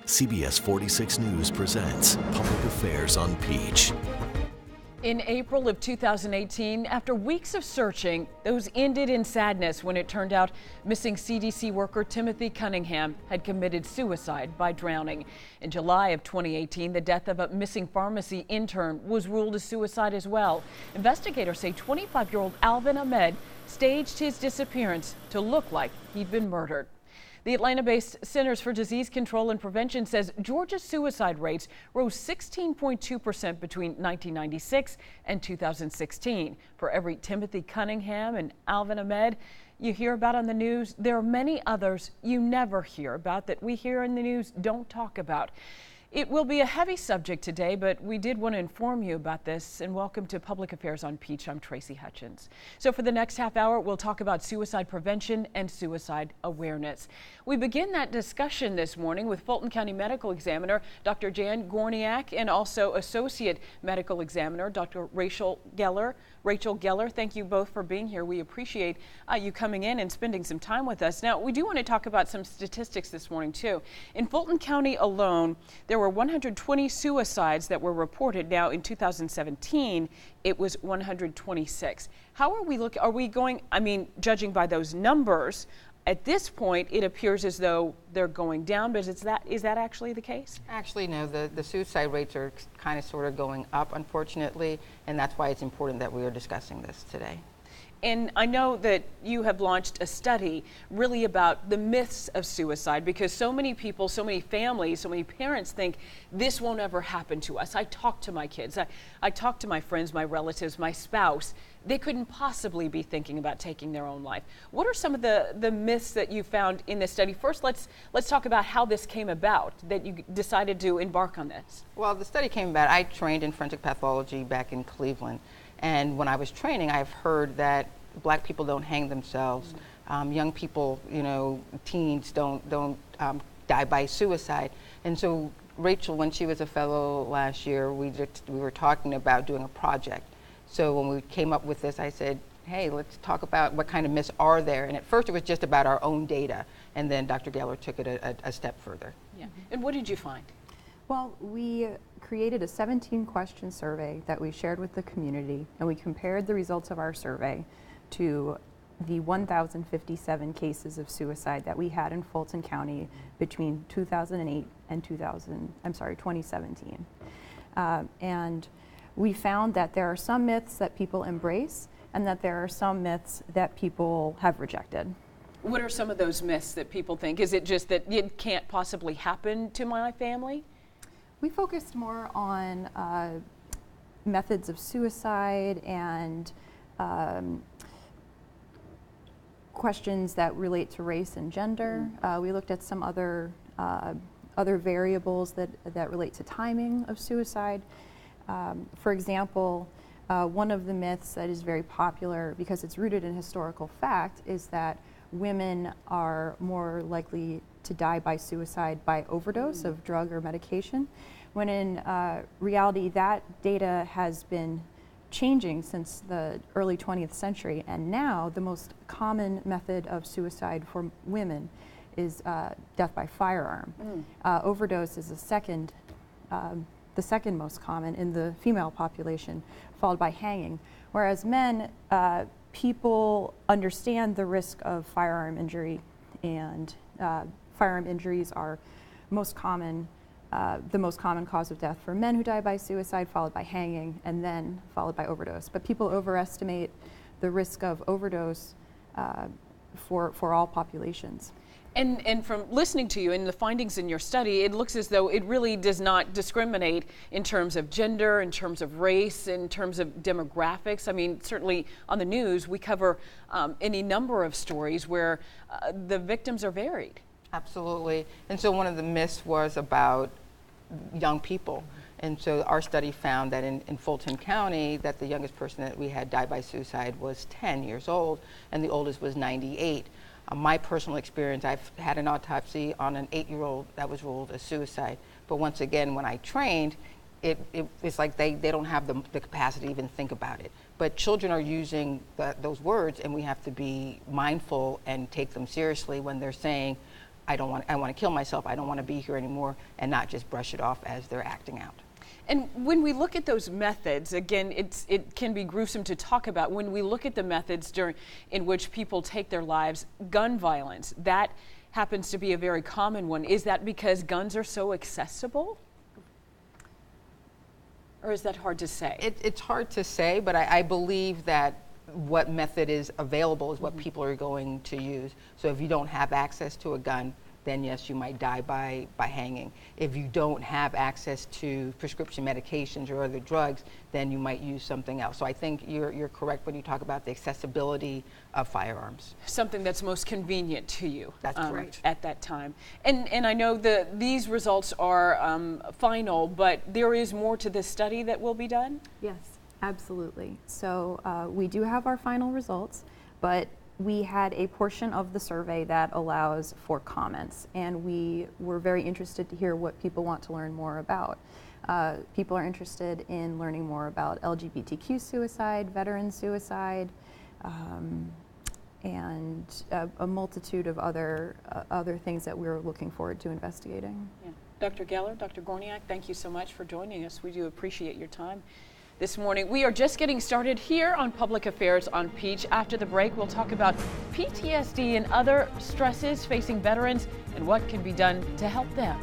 CBS 46 News presents Public Affairs on Peach. In April of 2018, after weeks of searching, those ended in sadness when it turned out missing CDC worker Timothy Cunningham had committed suicide by drowning. In July of 2018, the death of a missing pharmacy intern was ruled a suicide as well. Investigators say 25-year-old Alvin Ahmed staged his disappearance to look like he'd been murdered. The Atlanta-based Centers for Disease Control and Prevention says Georgia's suicide rates rose 16.2% between 1996 and 2016. For every Timothy Cunningham and Alvin Ahmed you hear about on the news, there are many others you never hear about that we here in the news don't talk about. It will be a heavy subject today, but we did want to inform you about this. And welcome to Public Affairs on Peach. I'm Tracy Hutchins. So for the next half hour, we'll talk about suicide prevention and suicide awareness. We begin that discussion this morning with Fulton County Medical Examiner Dr. Jan Gorniak and also Associate Medical Examiner Dr. Rachel Geller. Rachel Geller, thank you both for being here. We appreciate you coming in and spending some time with us. Now, we do want to talk about some statistics this morning, too. In Fulton County alone, there were 120 suicides that were reported. Now, in 2017, it was 126. How are we looking? Are we going, judging by those numbers, at this point, it appears as though they're going down, but is that actually the case? Actually, no. The suicide rates are kind of sort of going up, unfortunately, and that's why it's important that we are discussing this today. And I know that you have launched a study really about the myths of suicide, because so many people, so many families, so many parents think this won't ever happen to us. I talk to my kids, I talk to my friends, my relatives, my spouse. They couldn't possibly be thinking about taking their own life. What are some of the myths that you found in this study? First, let's talk about how this came about, that you decided to embark on this. Well, the study came about, I trained in forensic pathology back in Cleveland. And when I was training, I've heard that Black people don't hang themselves. Young people, teens don't die by suicide. And so Rachel, when she was a fellow last year, we were talking about doing a project. So when we came up with this, I said, hey, let's talk about what kind of myths are there. And at first it was just about our own data. And then Dr. Geller took it a step further. Yeah. And what did you find? Well, we created a 17-question survey that we shared with the community, and we compared the results of our survey to the 1,057 cases of suicide that we had in Fulton County between 2008 and 2017. And we found that there are some myths that people embrace and that there are some myths that people have rejected. What are some of those myths that people think? Is it just that it can't possibly happen to my family? We focused more on methods of suicide and questions that relate to race and gender. We looked at some other variables that relate to timing of suicide. For example, one of the myths that is very popular because it's rooted in historical fact is that women are more likely to die by suicide by overdose of drug or medication, when in reality that data has been changing since the early 20th century, and now the most common method of suicide for women is death by firearm. Overdose is the second most common in the female population, followed by hanging. Whereas men, people understand the risk of firearm injury, and firearm injuries are the most common cause of death for men who die by suicide, followed by hanging, and then followed by overdose. But people overestimate the risk of overdose for all populations. And from listening to you and the findings in your study, it looks as though it really does not discriminate in terms of gender, in terms of race, in terms of demographics. I mean, certainly on the news, we cover any number of stories where the victims are varied. Absolutely. And so one of the myths was about young people. And so our study found that in Fulton County, that the youngest person that we had die by suicide was 10 years old, and the oldest was 98. My personal experience, I've had an autopsy on an 8-year-old that was ruled a suicide. But once again, when I trained, it's like they don't have the capacity to even think about it. But children are using those words, and we have to be mindful and take them seriously when they're saying, I want to kill myself, I don't want to be here anymore, and not just brush it off as they're acting out. And when we look at those methods, again, it can be gruesome to talk about. When we look at the methods in which people take their lives, gun violence, that happens to be a very common one. Is that because guns are so accessible? Or is that hard to say? It's hard to say, but I believe that what method is available is what people are going to use. So if you don't have access to a gun, then yes, you might die by hanging. If you don't have access to prescription medications or other drugs, then you might use something else. So I think you're correct when you talk about the accessibility of firearms. Something that's most convenient to you. That's correct. At that time. And I know these results are final, but there is more to this study that will be done? Yes, absolutely. So we do have our final results, but we had a portion of the survey that allows for comments, and we were very interested to hear what people want to learn more about. People are interested in learning more about LGBTQ suicide, veteran suicide, and a multitude of other things that we're looking forward to investigating. Yeah. Dr. Geller, Dr. Gorniak, thank you so much for joining us. We do appreciate your time this morning. We are just getting started here on Public Affairs on Peach. After the break, we'll talk about PTSD and other stresses facing veterans and what can be done to help them.